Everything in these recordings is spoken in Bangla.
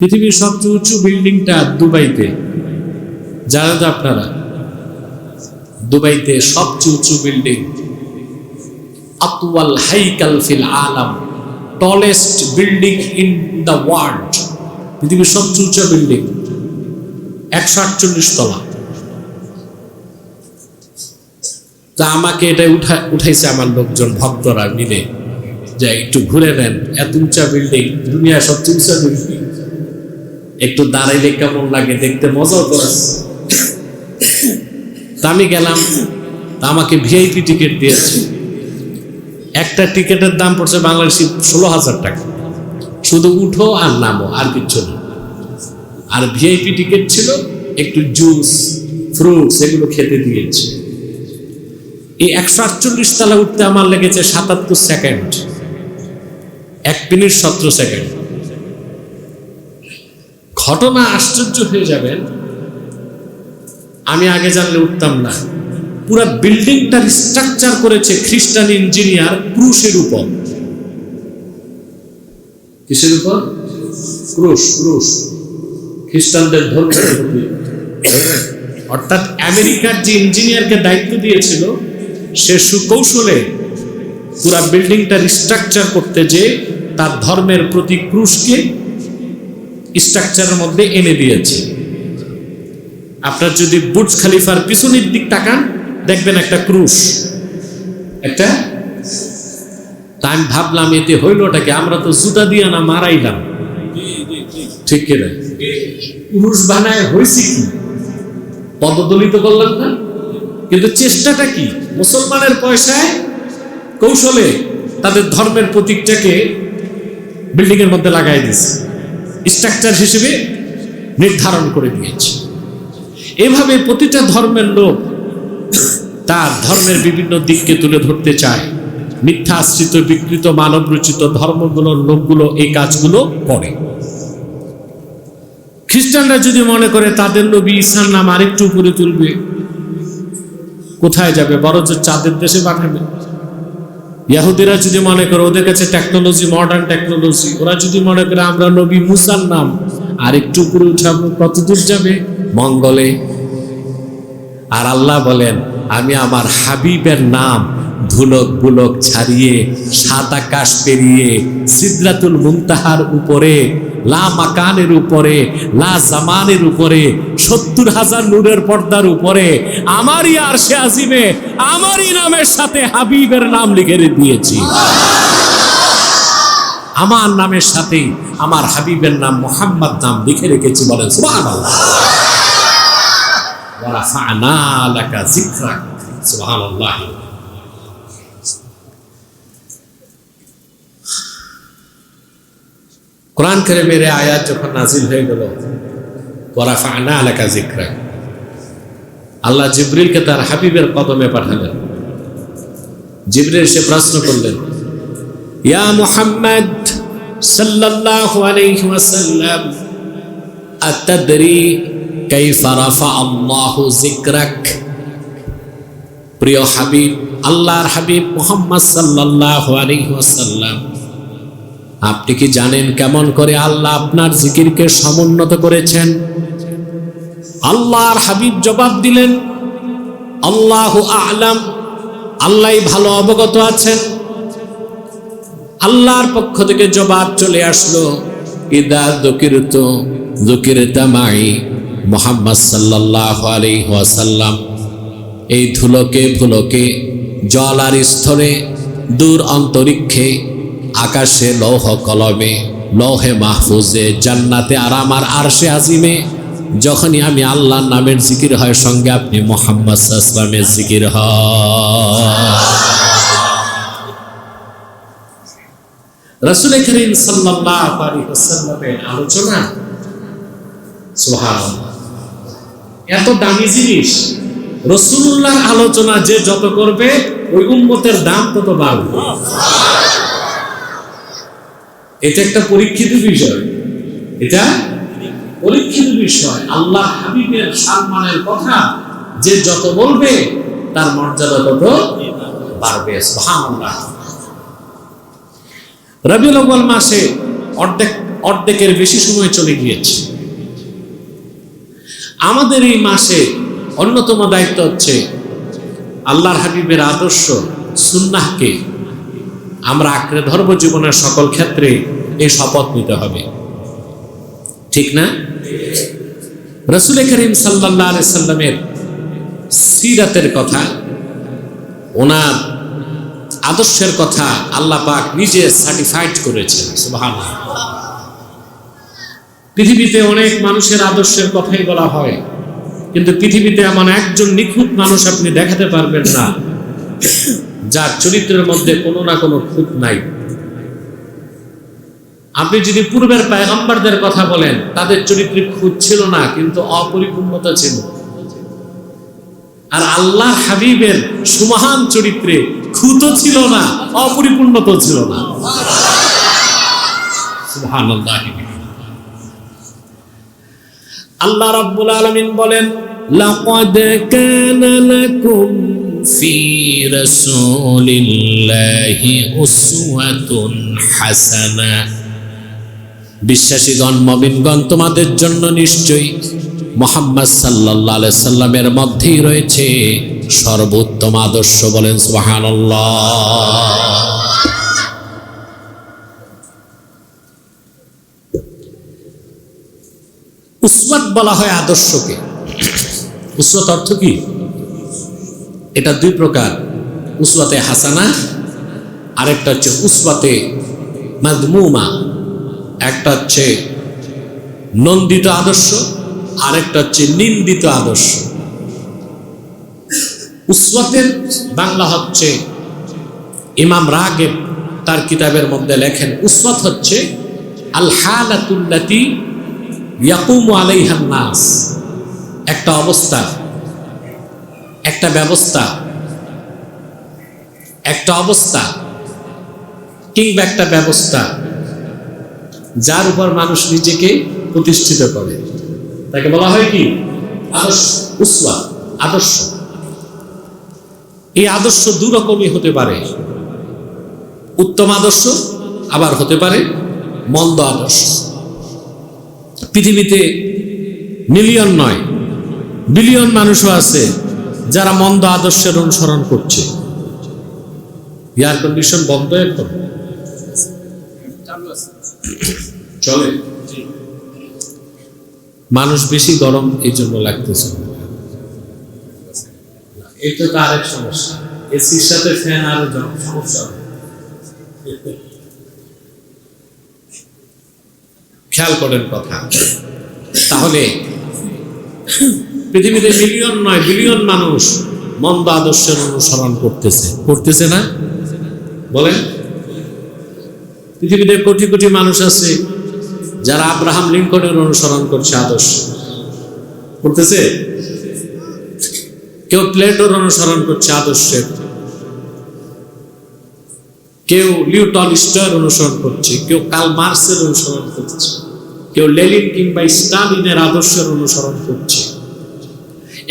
পৃথিবীর সবচেয়ে উঁচু বিল্ডিংটা দুবাইতে, জানেন তো আপনারা? দুবাইতে সবচেয়ে উঁচু বিল্ডিং, আতওয়াল হাইকাল ফিল আলাম, tallest building in the world. পৃথিবীর সবচেয়ে উঁচু বিল্ডিং 148 তলা। তা আমাকে এটা উঠাইছে আমার লোকজন, ভক্তরা মিলে, যে একটু ঘুরে নেন, এত উঁচা বিল্ডিং, দুনিয়া সবচেয়ে উঁচা বিল্ডিং, একটু দাঁড়াইলে কেমন লাগে, দেখতে মজাও করেছে। তা আমি গেলাম, তা আমাকে ভিআইপি টিকিট দিয়েছে। একটা টিকিটের দাম পড়ছে বাংলাদেশি 16,000 টাকা, শুধু উঠো আর নামো, আর কিচ্ছু না। আর ভিআইপি টিকিট ছিল একটু জুস, ফ্রুটস এগুলো খেতে দিয়েছে। এই 148 তলা উঠতে আমার লেগেছে 77 সেকেন্ড, 1 মিনিট 17 সেকেন্ড। ঘটনা আশ্চর্য হয়ে যাবেন, আমি আগে জানলে উঠতাম না। পুরো বিল্ডিংটার স্ট্রাকচার করেছে খ্রিস্টান ইঞ্জিনিয়ার ক্রুশের উপর। কিসের উপর? ক্রুশ। খ্রিস্টানদের ধর্মের প্রতি। অর্থাৎ আমেরিকার যে ইঞ্জিনিয়ারকে দায়িত্ব দিয়েছিল, সে সুকৌশলে পুরা বিল্ডিংটার স্ট্রাকচার করতে, যে তার ধর্মের প্রতি ক্রুশকে স্ট্রাকচারের মধ্যে এনে দিয়েছে। আপনার যদি বুর্জ খলিফার পিছনের দিক তাকান, দেখবেন একটা ক্রুশ, একটা। তা আমি ভাবলাম এতে হইলটাকে, আমরা তো জুতা দিয়ে না মারাইলাম, ঠিক কিনা? ক্রুশ বানায় হয়েছে কি? পদদলিত করলাম না, কিন্তু চেষ্টাটা কি? মুসলমানের পয়সায় কৌশলে তাদের ধর্মের প্রতীকটাকে বিল্ডিং এর মধ্যে লাগাই দিয়েছে, স্ট্রাকচার হিসেবে নির্ধারণ করে দিয়েছে। এভাবে প্রতিটা ধর্মের লোক তার ধর্মের বিভিন্ন দিককে তুলে ধরতে চায়। মিথ্যা আশ্রিত, বিকৃত, মানব রচিত ধর্মগুলোর লোকগুলো এই কাজগুলো করে। খ্রিস্টানরা যদি মনে করে তাদের নবী ঈসার নাম আরেকটু উপরে তুলবে, কোথায় যাবে? বরঞ্চ চাঁদের দেশে পাঠাবে। ইহুদিরা যদি মনে করে ওদের কাছে টেকনোলজি, মডার্ন টেকনোলজি, ওরা যদি মনে করে আমরা নবী মুসার নাম আরেকটু উপরে উঠাবো, কত দূর যাবে? মঙ্গলে। আর আল্লাহ বলেন, আমি আমার হাবিবের নাম ধুলক বুলক ছাড়িয়ে, সাত আকাশ পেরিয়ে, সিদরাতুল মুনতাহার উপরে, লা মাকানের উপরে, লা জামানের উপরে, 70,000 নূরের পর্দার উপরে, আমারই আরশে আজিমে আমারই নামের সাথে হাবিবের নাম লিখে দিয়েছি। আমার নামের সাথে আমার হাবিবের নাম মুহাম্মদ নাম লিখে রেখেছি। বলেন সুবহানাল্লাহ। ওয়া রাফা'না লাকা যিকরাক। সুবহানাল্লাহ। কোরআন কারীমের আয়াত যখন নাজিল হয়ে গেল, ওয়া রাফা'না লাকা যিকরাক, আল্লাহ জিবরিলকে তার হাবিবের কদমে পাঠালেন। জিবরিল সে প্রশ্ন করলেন, ইয়া মুহাম্মদ সাল্লাল্লাহু আলাইহি ওয়াসাল্লাম, আতাদরি কাইফা রাফা আল্লাহু যিকরাক? প্রিয় হাবিব, আল্লাহর হাবিব মুহাম্মদ সাল্লাল্লাহু আলাইহি ওয়াসাল্লাম, আপনি কি জানেন কেমন করে আল্লাহ আপনার জিকিরকে সমুন্নত করেছেন? আল্লাহর হাবিব জবাব দিলেন, আল্লাহু আ'লাম, আল্লাহই ভালো অবগত আছেন। আল্লাহর পক্ষ থেকে জবাব চলে আসলো, ইদা যুকিরতু যুকিরতা মাই। মুহাম্মদ সাল্লাল্লাহু আলাইহি ওয়াসাল্লাম, এই ধুলোকে ভুলোকে, জল আর স্থলে, দূর অন্তরিক্ষে, আকাশে, লৌহ কলমে, লৌহে মাহফুজে, জান্নাতে আর আমার আরশে আজিমে, যখনই আমি আল্লাহর নামের জিকির হয়, সঙ্গে আপনি মুহাম্মদ সাল্লাল্লাহু আলাইহি ওয়াসাল্লামের জিকির হয়। রাসূল করিম সাল্লাল্লাহু আলাইহি ওয়াসাল্লামের আলোচনা, সুবহানাল্লাহ, এত দামি জিনিস। রাসূলুল্লাহর আলোচনা যে যত করবে, ওই উম্মতের দাম তত বাড়বে। এটা একটা পরীক্ষিত বিষয়, এটা পরীক্ষিত বিষয়। আল্লাহ হাবিবের সম্মানের কথা যে যত বলবে, তার মর্যাদা তত বাড়বে। সুবহানাল্লাহ। রবিউল আউয়াল মাসে অর্ধেক অর্ধেকের বেশি সময় চলে গিয়েছে। আমাদের এই মাসে অন্যতম দায়িত্ব হচ্ছে আল্লাহর হাবিবের আদর্শ সুন্নাহকে আমরা আঁকড়ে ধরব জীবনের সকল ক্ষেত্রে, এই শপথ নিতে হবে, ঠিক না? রাসূল করিম সাল্লাল্লাহু আলাইহি সাল্লামের সিরাতের কথা, ওনার আদর্শের কথা আল্লাহ পাক নিজে সার্টিফাইড করেছেন। সুবহানাল্লাহ। পৃথিবীতে অনেক মানুষের আদর্শের কথাই বলা হয়, কিন্তু পৃথিবীতে এমন একজন নিখুঁত মানুষ আপনি দেখাতে পারবেন না যার চরিত্রের মধ্যে কোনো না কোনো খুঁত নাই। আপনি যদি পূর্বের পয়গম্বরদের কথা বলেন, তাদের চরিত্রে খুঁত ছিল না, কিন্তু অপরিপূর্ণতা ছিল। আর আল্লাহ হাবিবের সুমহান চরিত্রে খুঁতও ছিল না, অপরিপূর্ণতাও ছিল না। সুবহানাল্লাহ। আল্লাহ রাব্বুল আলামিন বলেন, লাকাদ কানা লাকুম ফি রাসূলিল্লাহি উসওয়াতুন হাসানা। বিশ্বাসীগণ, মুমিনগণ, তোমাদের জন্য নিশ্চয়ই মুহাম্মদ সাল্লাল্লাহু আলাইহি সাল্লামের মধ্যেই রয়েছে সর্বোত্তম আদর্শ। বলেন সুবহানাল্লাহ। উসওয়াত বলা হয় আদর্শকে। উসওয়াত অর্থ কি? এটা দুই প্রকার, উসওয়াতে হাসানা, আরেকটা হচ্ছে উসওয়াতে মাযমুমা। একটা হচ্ছে নন্দিত আদর্শ, আরেকটা হচ্ছে নিন্দিত আদর্শ। উসওয়াতের বাংলা হচ্ছে, ইমাম রাগিব তার কিতাবের মধ্যে লেখেন, উসওয়াত হচ্ছে আল হালাতুল্লাতী ইয়াকুমু আলাইহান নাস। একটা অবস্থা, একটা ব্যবস্থা, একটা অবস্থা কিংবা একটা ব্যবস্থা যার উপর মানুষ নিজেকে প্রতিষ্ঠিত করে, তাকে বলা হয় কি? আদর্শ। উসওয়া, আদর্শ। এই আদর্শ দুরকমই হতে পারে, উত্তম আদর্শ, আবার হতে পারে মন্দ আদর্শ। পৃথিবীতে মিলিয়ন নয়, বিলিয়ন মানুষও আছে যারা মন্দ আদর্শের অনুসরণ করছে। এয়ার কন্ডিশন বন্ধ এখন চলে, মানুষ বেশি গরম এই জন্য লাগতেছে। এটা তো আরেক সমস্যা, এসির সাথে ফ্যান আরো সমস্যা। খেয়াল করেন কথা। তাহলে পৃথিবীতে মিলিয়ন নয়, বিলিয়ন মানুষ মন্দ আদর্শের অনুসরণ করতেছে না? বলেন। পৃথিবীতে কোটি কোটি মানুষ আছে যারা আব্রাহাম লিঙ্কনের অনুসরণ করছে, আদর্শ করতেছে। কেউ প্লেটোর অনুসরণ করছে আদর্শের, কেউ লিও টলস্টয়ের অনুসরণ করছে, কেউ কার্ল মার্কসের অনুসরণ করছে, কেউ লেনিন কিংবা স্টালিনের আদর্শের অনুসরণ করছে।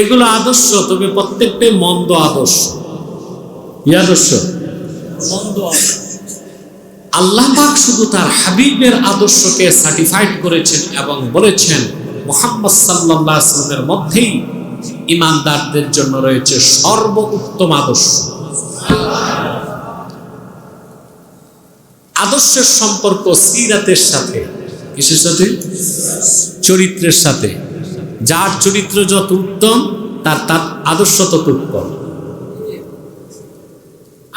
এগুলো আদর্শ, তবে প্রত্যেকটাই মন্দ আদর্শ। কি আদর্শ? মন্দ আদর্শ। আল্লাহ পাক শুধু তার হাবিবের আদর্শকে সার্টিফাইড করেছেন এবং বলেছেন মুহাম্মদ সাল্লাল্লাহু আলাইহি ওয়াসাল্লামের মধ্যেই ঈমানদারদের জন্য রয়েছে সর্বোত্তম আদর্শ। আদর্শের সম্পর্ক সিরাতের সাথে, কিসের সাথে? চরিত্রের সাথে। যার চরিত্র যত উত্তম, তার আদর্শ তত উত্তম।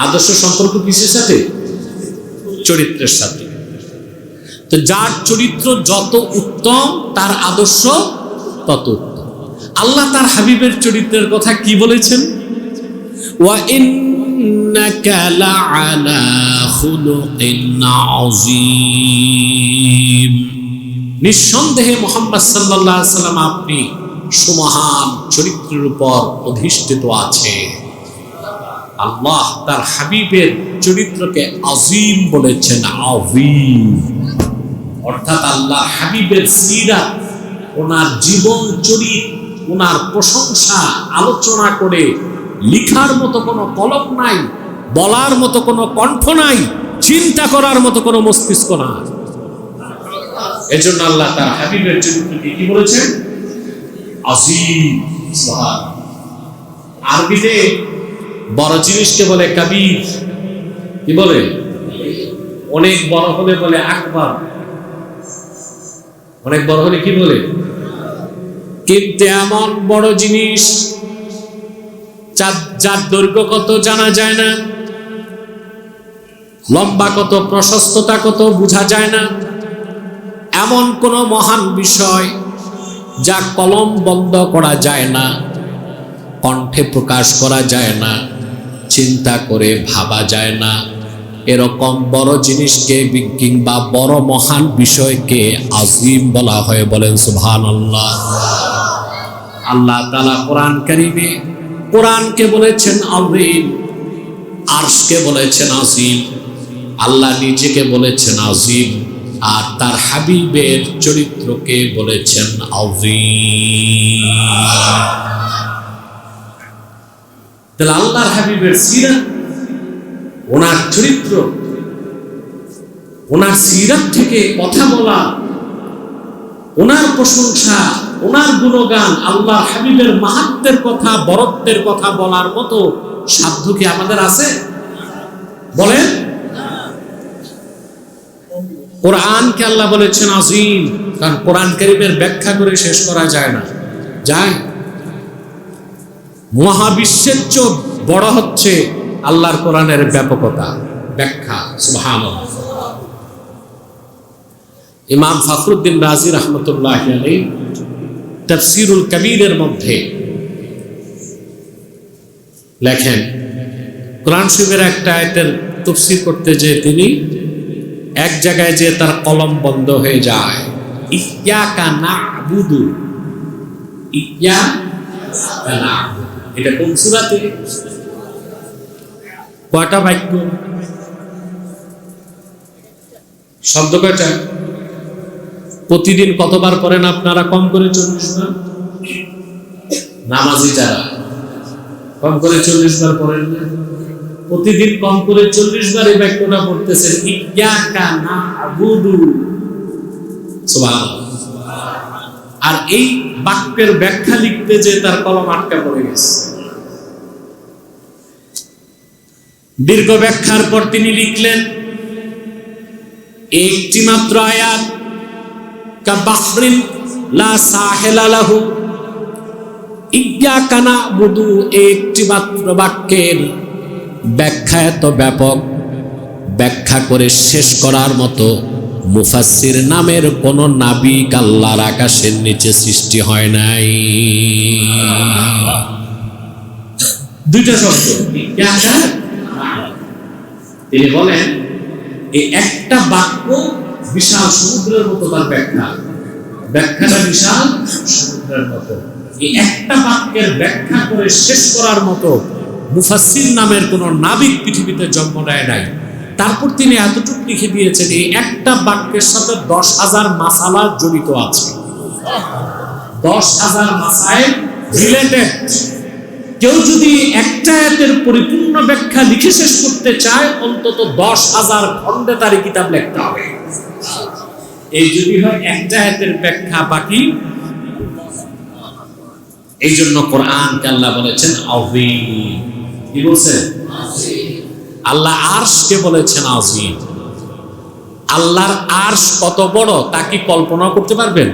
আদর্শ সম্পর্ক কিসের সাথে? চরিত্রের সাথে। তো যার চরিত্র যত উত্তম, তার আদর্শ তত উত্তম। আল্লাহ তার হাবিবের চরিত্রের কথা কি বলেছেন? ওয়া ইন্নাকা লাআলা খুলুকিন আযীম। নিঃসন্দেহে মুহাম্মদ সাল্লাল্লাহু আলাইহি ওয়াসাল্লাম আপনি সুমহান চরিত্রের উপর অধিষ্ঠিত আছে। আল্লাহ তার হাবিবের চরিত্রকে আযীম বলেছেন, আযীম। অর্থাৎ আল্লাহ হাবিবের সিরাত, ওনার জীবন চরিত, ওনার প্রশংসা আলোচনা করে লিখার মতো কোনো কলম নাই, বলার মতো কোনো কণ্ঠ নাই, চিন্তা করার মতো কোনো মস্তিষ্ক নাই। এজন্য আল্লাহ তার হাবিবের চরিত্রকে কি বলেছেন? আজিম। সুবহান। আরবিতে বড় জিনিসকে বলে কাবীর। কি বলে? অনেক বড় হলে বলে আকবার। অনেক বড় হলে কি বলে? কিন্তু এমন বড় জিনিস যার দৈর্ঘ্য কত জানা যায় না, লম্বা কত, প্রশস্ততা কত বোঝা যায় না, এমন কোন মহান বিষয় যা কলম বন্ধ করা যায় না, কণ্ঠে প্রকাশ করা যায় না, চিন্তা করে ভাবা যায় না, এরকম বড় জিনিসকে কিংবা বড় মহান বিষয়কে আজিম বলা হয়। বলেন সুবহানাল্লাহ। আল্লাহ তাআলা কোরআন কারীমে কোরআনকে বলেছেন আজিম, আরশকে বলেছেন আজিম, আল্লাহ নিজেকে বলেছেন আজিম, আর তার হাবিবের চরিত্রকে বলেছেন আজিম। তাহলে আল্লাহর হাবিবের সিরাত, ওনার চরিত্র, ওনার সিরাত থেকে কথা বলা, ওনার প্রশংসা, ওনার গুণগান, আল্লাহর হাবিবের মাহাত্ম্যের কথা, বরত্বের কথা বলার মতো সাধ্য কি আমাদের আছে? বলেন। কোরআনকে আল্লাহ বলেছেন আজিম, কারণ কোরআন কারীমের ব্যাখ্যা করে শেষ করা যায় না। যায়? মহাবিশ্বের চেয়ে বড় হচ্ছে আল্লাহর কোরআনের ব্যাপকতা, ব্যাখ্যা। সুবহানাল্লাহ। ইমাম ফখরুদ্দিন রাজি রাহমাতুল্লাহি আলাইহি তাফসীরুল কবীরের মধ্যে লেখেন, কোরআন শরীফের একটা আয়াতের তাফসীর করতে যে তিনি এক জায়গায় যে তার কলম বন্ধ হয়ে যায়, ইয়াকা না'বুদু, ইয়াকা না'বুদু, এটা কোন সূরাতে? কয়টা বাক্য? শব্দ কয়টা? প্রতিদিন কতবার পড়েন আপনারা? কম করে 40 বার। নামাজি যারা কম করে 40 বার পড়েন না? প্রতিদিন কম করে 40 বার এই বাক্যটা পড়তেছেন, ইয়াকা না'বুদু। সুবহানাল্লাহ। আর এই বাক্যের ব্যাখ্যা লিখতে যে তার কলম আটকা পড়ে গেছে। দীর্ঘ ব্যাখ্যার পর তিনি লিখলেন, একটি মাত্র আয়াত, কাবাহরিন লা সাহিলা লাহু, ইয়াকা না'বুদু, একটি মাত্র বাক্যের ব্যাখ্যা এত ব্যাপক, ব্যাখ্যা করে শেষ করার মতো মুফাসসির নামের কোন নাবিক আল্লাহর আকাশের নিচে সৃষ্টি হয় নাই। দুইটা শব্দ, ইয়াকা। তিনি বলেন এই একটা বাক্য বিশাল সমুদ্রের মতো তার ব্যাখ্যা, ব্যাখ্যাটা বিশাল সমুদ্রের মতো। এই একটা বাক্যের ব্যাখ্যা করে শেষ করার মতো মুফাসসির নামের কোন নাবিক পৃথিবীতে জন্ম নেয় নাই। তারপর তিনি এতটুকু লিখে দিয়েছেন, এই একটা বাক্যের সাথে 10,000 মাসালা জড়িত আছে। 10,000 মাসাইল রিলেটেড। কেউ যদি একটা আয়াতের পরিপূর্ণ ব্যাখ্যা লিখে শেষ করতে চায়, অন্তত 10,000 খণ্ডে তার কিতাব লিখতে হবে। এই যদি হয় একটা আয়াতের ব্যাখ্যা বাকি। এই জন্য কোরআনকে আল্লাহ বলেছেন আযীম। কি বলছেন? আল্লাহ আরশকে বলেছেন আযীম। আল্লাহর আরশ কত বড় তা কি কল্পনা করতে পারবেন?